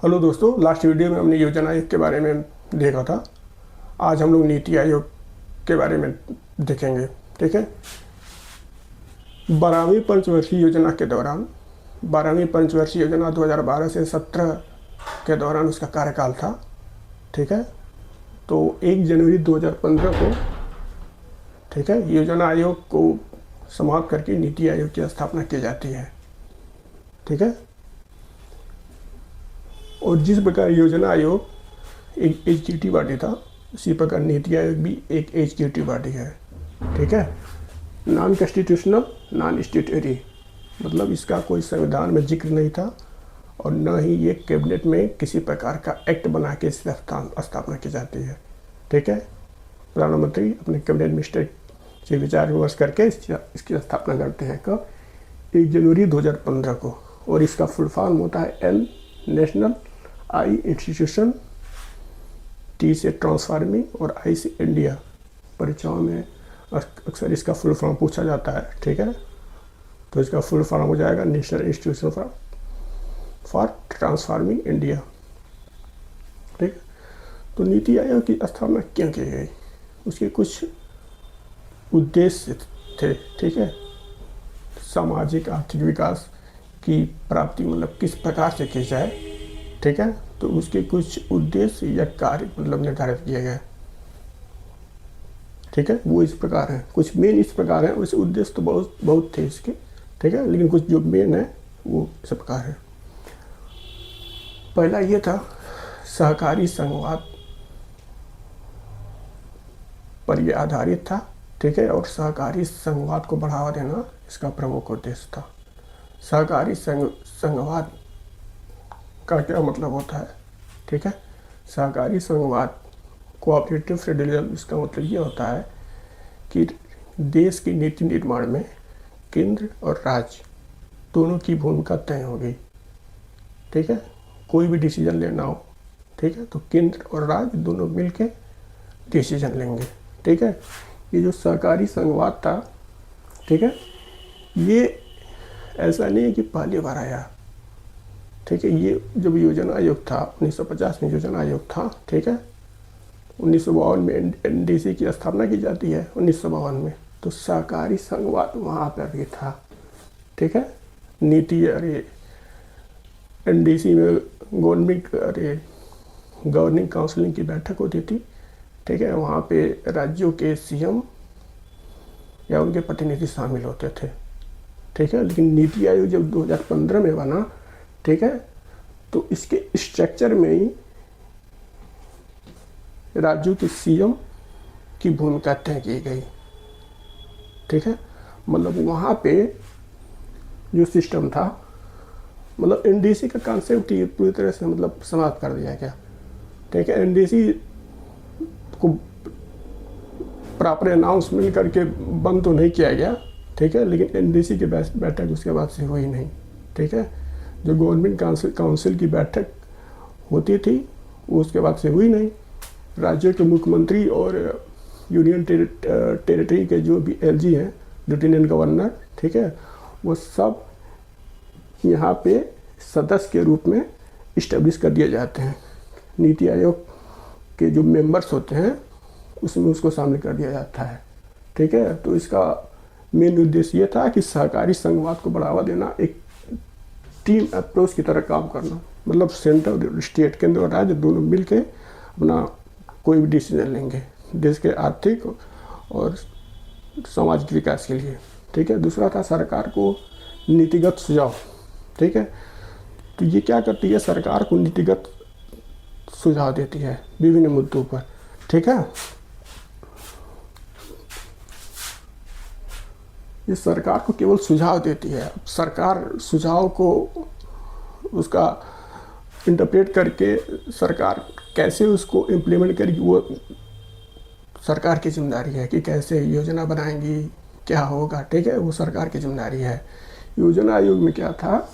Hello दोस्तों, last video में हमने योजना आयोग के बारे में देखा था। आज हम लोग नीति आयोग के बारे में देखेंगे। ठीक है। 12वीं पंचवर्षीय योजना के दौरान 12वीं पंचवर्षीय योजना 2012 से 17 के दौरान उसका कार्यकाल था। ठीक है। तो 1 जनवरी 2015 को ठीक है योजना आयोग को समाप्त करके नीति आयोग की स्थापना की जाती है। ठीक है। और जिस प्रकार योजना आयोग एक एग्जीक्यूटिव बॉडी था, उसी प्रकार नीति आयोग भी एक एग्जीक्यूटिव बॉडी है। ठीक है। नॉन कॉन्स्टिट्यूशनल, नॉन स्टैट्यूटरी, मतलब इसका कोई संविधान में जिक्र नहीं था और न ही ये कैबिनेट में किसी प्रकार का एक्ट बना के इसकी स्थापना की जाती है। ठीक है। प्रधानमंत्री अपने कैबिनेट मिनिस्टर से विचार विमर्श करके इसकी स्थापना करते हैं। कब? 1 जनवरी 2015 को। और इसका फुल फॉर्म होता है एन नेशनल, आई इंस्टीट्यूशन, टी से ट्रांसफार्मिंग और आई से इंडिया। परीक्षाओं में अक्सर इसका फुल फॉर्म पूछा जाता है। ठीक है। तो इसका फुल फॉर्म हो जाएगा national institution for transforming India. ठीक है। तो नीति आयोग की स्थापना क्यों की गई? उसके कुछ उद्देश्य थे। ठीक है। सामाजिक आर्थिक विकास की प्राप्ति मतलब किस प्रकार से की जाए। ठीक है। तो उसके कुछ उद्देश्य या कार्य मतलब निर्धारित किए गए। ठीक है। वो इस प्रकार हैं, कुछ मेन इस प्रकार हैं। वैसे उद्देश्य तो बहुत थे इसके। ठीक है। लेकिन कुछ जो मेन है वो इस प्रकार है। पहला ये था सहकारी संघवाद पर ये आधारित था। ठीक है। और सहकारी संघवाद को बढ़ावा देना इसका प्रमुख उद्देश्य था। सहकारी संघवाद का क्या मतलब होता है? ठीक है। सहकारी संघवाद, कोऑपरेटिव फेडरलिज्म, इसका मतलब ये होता है कि देश की नीति निर्माण में केंद्र और राज्य दोनों की भूमिका तय हो गई। ठीक है। कोई भी डिसीजन लेना हो, ठीक है, तो केंद्र और राज्य दोनों मिलके डिसीजन लेंगे। ठीक है। ये जो सहकारी संघवाद था, ठीक है, ये ऐसा नहीं है कि पहली बार आया। ठीक है। ये जब योजना आयोग था 1950 में योजना आयोग था। ठीक है। 1952 में एनडीसी की स्थापना की जाती है 1952 में। तो सहकारी संघवाद वहाँ पर भी था। ठीक है। नीति एनडीसी में गवर्निंग काउंसिलिंग की बैठक होती थी। ठीक है। वहाँ पे राज्यों के सीएम या उनके प्रतिनिधि शामिल होते थे। ठीक है। लेकिन नीति आयोग जब 2015 में बना, ठीक है, तो इसके स्ट्रक्चर में ही राज्यों के सीएम की भूमिका तय की गई। ठीक है। मतलब वहाँ पे जो सिस्टम था, मतलब एनडीसी का कॉन्सेप्ट ही पूरी तरह से मतलब समाप्त कर दिया गया। ठीक है। एनडीसी को प्रॉपर अनाउंसमेंट करके बंद तो नहीं किया गया। ठीक है। लेकिन एनडीसी की बैठक उसके बाद से हुई नहीं। ठीक है। जो गवर्नमेंट काउंसिल की बैठक होती थी वो उसके बाद से हुई नहीं। राज्यों के मुख्यमंत्री और यूनियन टेरिटरी के जो भी एलजी हैं, लेफ्टिनेंट गवर्नर, ठीक है, वो सब यहाँ पे सदस्य के रूप में इस्टेब्लिश कर दिए जाते हैं। नीति आयोग के जो मेंबर्स होते हैं उसमें उसको शामिल कर दिया जाता है। ठीक है। तो इसका मेन उद्देश्य ये था कि सहकारी संघवाद को बढ़ावा देना, एक टीम अप्रोच की तरह काम करना, मतलब सेंटर, स्टेट, केंद्र और राज्य दोनों मिलके अपना कोई भी डिसीजन लेंगे देश के आर्थिक और सामाजिक विकास के लिए। ठीक है। दूसरा था सरकार को नीतिगत सुझाव। ठीक है। तो ये क्या करती है? सरकार को नीतिगत सुझाव देती है विभिन्न मुद्दों पर। ठीक है। ये सरकार को केवल सुझाव देती है। सरकार सुझाव को उसका इंटरप्रेट करके सरकार कैसे उसको इम्प्लीमेंट करेगी वो सरकार की जिम्मेदारी है कि कैसे योजना बनाएंगी, क्या होगा। ठीक है। वो सरकार की जिम्मेदारी है। योजना आयोग में क्या था?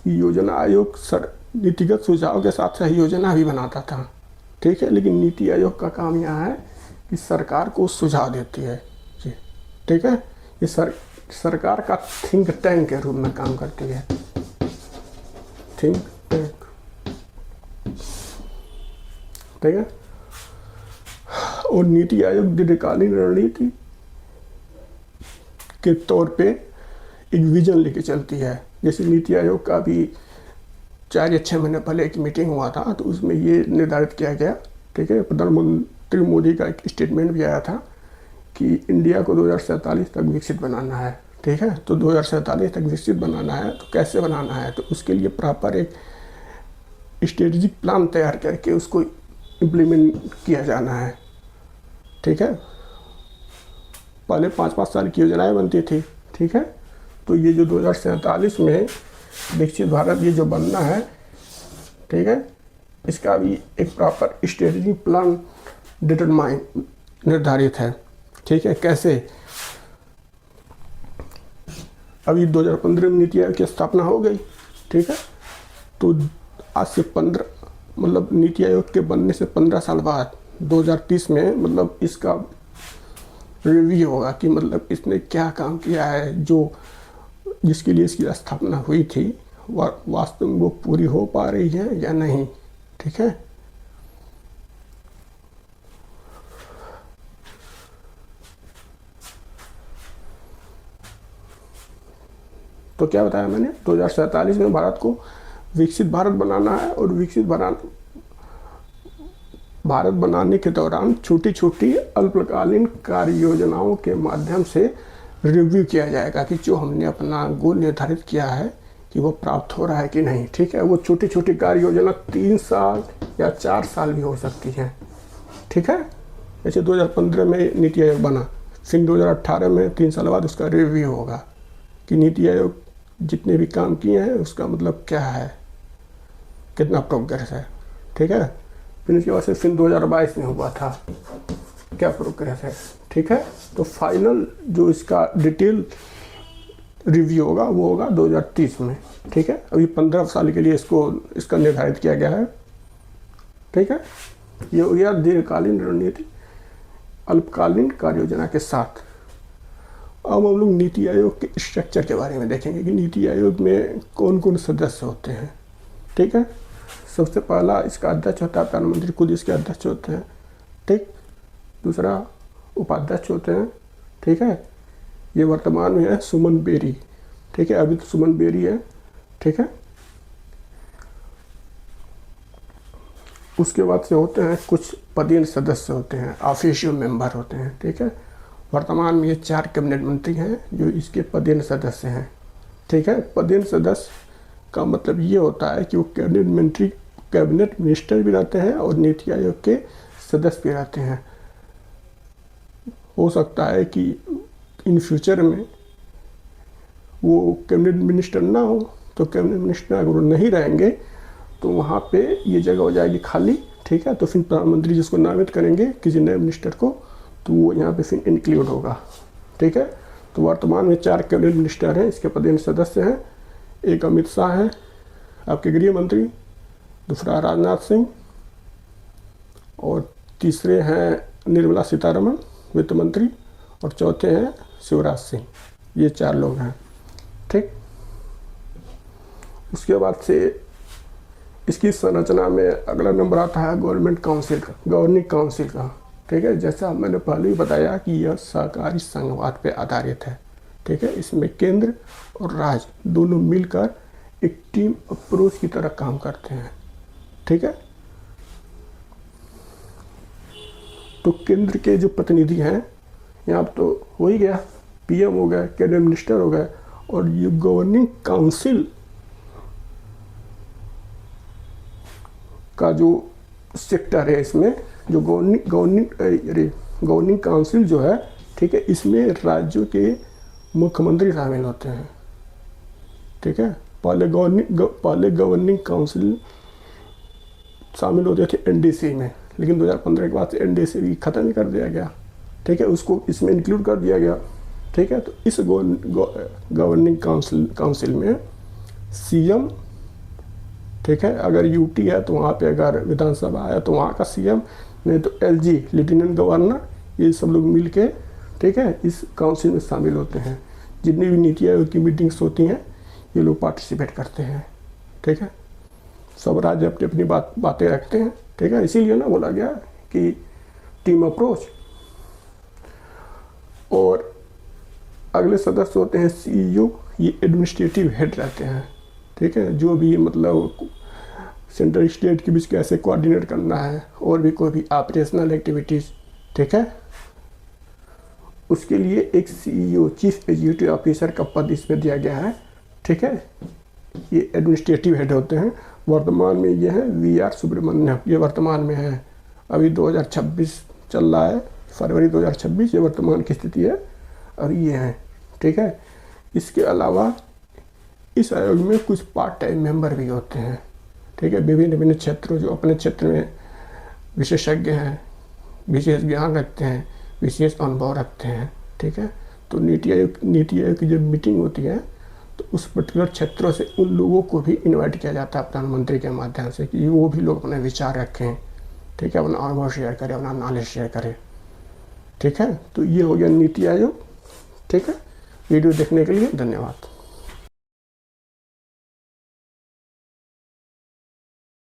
योजना आयोग नीतिगत सुझाव के साथ साथ योजना भी बनाता था। ठीक है। लेकिन नीति आयोग का काम यहाँ है कि सरकार को सुझाव देती है। जी। ठीक है। ये सरकार का थिंक टैंक के रूप में काम करती है। Think tank. ठीक है। और नीति आयोग दीर्घकालीन रणनीति के तौर पे एक विजन लेके चलती है। जैसे नीति आयोग का भी 4 या 6 महीने पहले एक मीटिंग हुआ था, तो उसमें ये निर्धारित किया गया, ठीक है, प्रधानमंत्री मोदी का एक स्टेटमेंट भी आया था कि इंडिया को 2047 तक विकसित बनाना है, ठीक है। तो 2047 तक विकसित बनाना है, तो कैसे बनाना है, तो उसके लिए प्रॉपर एक स्ट्रेटेजिक प्लान तैयार करके उसको इम्प्लीमेंट किया जाना है, ठीक है। पहले 5-5 साल की योजनाएं बनती थी, ठीक है। तो ये जो 2047 में विकसित भारत ये जो बनना है, ठीक है, इसका भी एक प्रॉपर स्ट्रेटेजिक प्लान डिटरमाइन निर्धारित है, ठीक है। कैसे? अभी 2015 में नीति आयोग की स्थापना हो गई, ठीक है। तो आज से 15 मतलब नीति आयोग के बनने से 15 साल बाद 2030 में मतलब इसका रिव्यू होगा कि मतलब इसने क्या काम किया है, जो जिसके लिए इसकी स्थापना हुई थी वास्तव में वो पूरी हो पा रही है या नहीं, ठीक है। तो क्या बताया मैंने, 2047 में भारत को विकसित भारत बनाना है, और विकसित भारत बनाने के दौरान छोटी छोटी अल्पकालीन कार्य योजनाओं के माध्यम से रिव्यू किया जाएगा कि जो हमने अपना गोल निर्धारित किया है कि वो प्राप्त हो रहा है कि नहीं, ठीक है। वो छोटी छोटी कार्य योजना 3 साल या 4 साल भी हो सकती हैं, ठीक है। जैसे 2015 में नीति आयोग बना, फिर 2018 में 3 साल बाद उसका रिव्यू होगा कि नीति आयोग जितने भी काम किए हैं उसका मतलब क्या है, कितना प्रोग्रेस है, ठीक है। फिर उसके बाद से फिर 2022 में हुआ था क्या प्रोग्रेस है, ठीक है। तो फाइनल जो इसका डिटेल रिव्यू होगा वो होगा 2030 में, ठीक है। अभी 15 साल के लिए इसका निर्धारित किया गया है, ठीक है। ये हो गया दीर्घकालीन रणनीति अल्पकालीन कार्य योजना के साथ। अब हम लोग नीति आयोग के स्ट्रक्चर के बारे में देखेंगे कि नीति आयोग में कौन कौन सदस्य होते हैं, ठीक है। सबसे पहला इसका अध्यक्ष होता है प्रधानमंत्री, खुद इसके अध्यक्ष होते हैं, ठीक। दूसरा उपाध्यक्ष होते हैं, ठीक है। ये वर्तमान में है सुमन बेरी, ठीक है, अभी तो सुमन बेरी है, ठीक है। उसके बाद से होते हैं कुछ पदेन सदस्य होते हैं, ऑफिशियल मेंबर होते हैं, ठीक है। वर्तमान में ये 4 कैबिनेट मंत्री हैं जो इसके पदेन सदस्य हैं, ठीक है। पदेन सदस्य का मतलब ये होता है कि वो कैबिनेट मिनिस्टर भी रहते हैं और नीति आयोग के सदस्य भी रहते हैं। हो सकता है कि इन फ्यूचर में वो कैबिनेट मिनिस्टर ना हो, तो कैबिनेट मिनिस्टर अगर वो नहीं रहेंगे तो वहाँ पे ये जगह हो जाएगी खाली, ठीक है। तो फिर प्रधानमंत्री जिसको नामित करेंगे किसी नए मिनिस्टर को, तो वो यहाँ पे फिर इंक्लूड होगा, ठीक है। तो वर्तमान में 4 कैबिनेट मिनिस्टर हैं, इसके पदेन सदस्य हैं। एक अमित शाह है आपके गृह मंत्री, दूसरा राजनाथ सिंह, और तीसरे हैं निर्मला सीतारमण वित्त मंत्री, और चौथे हैं शिवराज सिंह। ये 4 लोग हैं, ठीक। उसके बाद से इसकी संरचना में अगला नंबर आता है गवर्नमेंट काउंसिल का, गवर्निंग काउंसिल का, ठीक है। जैसा मैंने पहले ही बताया कि यह सहकारी संघवाद पे आधारित है, ठीक है। इसमें केंद्र और राज्य दोनों मिलकर एक टीम अप्रोच की तरह काम करते हैं, ठीक है। तो केंद्र के जो प्रतिनिधि हैं यहाँ तो हो ही गया, पीएम हो गए, कैबिनेट मिनिस्टर हो गए, और ये गवर्निंग काउंसिल का जो सेक्टर है, इसमें जो गवर्निंग काउंसिल जो है, ठीक है, इसमें राज्यों के मुख्यमंत्री शामिल होते हैं, ठीक है। पहले गवर्निंग काउंसिल शामिल होते थे एनडीसी में, लेकिन 2015 के बाद से एनडीसी भी खत्म कर दिया गया, ठीक है। उसको इसमें इंक्लूड कर दिया गया, ठीक है। तो इस गवर्निंग काउंसिल में सीएम, ठीक है, अगर यूटी है तो वहाँ पे अगर विधानसभा है तो वहाँ का सीएम, नहीं तो एलजी लेफ्टिनेंट गवर्नर, ये सब लोग मिल के, ठीक है, इस काउंसिल में शामिल होते हैं। जितनी भी नीति आयोग की मीटिंग्स होती हैं ये लोग पार्टिसिपेट करते हैं, ठीक है। सब राज्य अपनी अपनी बातें रखते हैं, ठीक। ठीक है, इसीलिए ना बोला गया कि टीम अप्रोच। और अगले सदस्य होते हैं सीईओ, ये एडमिनिस्ट्रेटिव हेड रहते हैं, ठीक है, जो भी मतलब सेंट्रल स्टेट के बीच कैसे कोऑर्डिनेट करना है और भी कोई भी ऑपरेशनल एक्टिविटीज़, ठीक है, उसके लिए एक सीईओ चीफ एग्जीक्यूटिव ऑफिसर का पद इसमें दिया गया है, ठीक है। ये एडमिनिस्ट्रेटिव हेड होते हैं। वर्तमान में ये है वी.आर. सुब्रमण्यम, ये वर्तमान में है, अभी 2026 चल रहा है, फरवरी 2026 ये वर्तमान की स्थिति है, और ये है, ठीक है। इसके अलावा इस आयोग में कुछ पार्ट टाइम मेंबर भी होते हैं, ठीक है, विभिन्न विभिन्न क्षेत्रों, जो अपने क्षेत्र में विशेषज्ञ हैं, विशेष ज्ञान रखते हैं, विशेष अनुभव रखते हैं, ठीक है। तो नीति आयोग की जब मीटिंग होती है तो उस पर्टिकुलर क्षेत्रों से उन लोगों को भी इनवाइट किया जाता है प्रधानमंत्री के माध्यम से, कि वो भी लोग अपने विचार रखें, ठीक है, अपना अनुभव शेयर करें, अपना नॉलेज शेयर करें, ठीक है। तो ये हो गया नीति आयोग, ठीक है। वीडियो देखने के लिए धन्यवाद।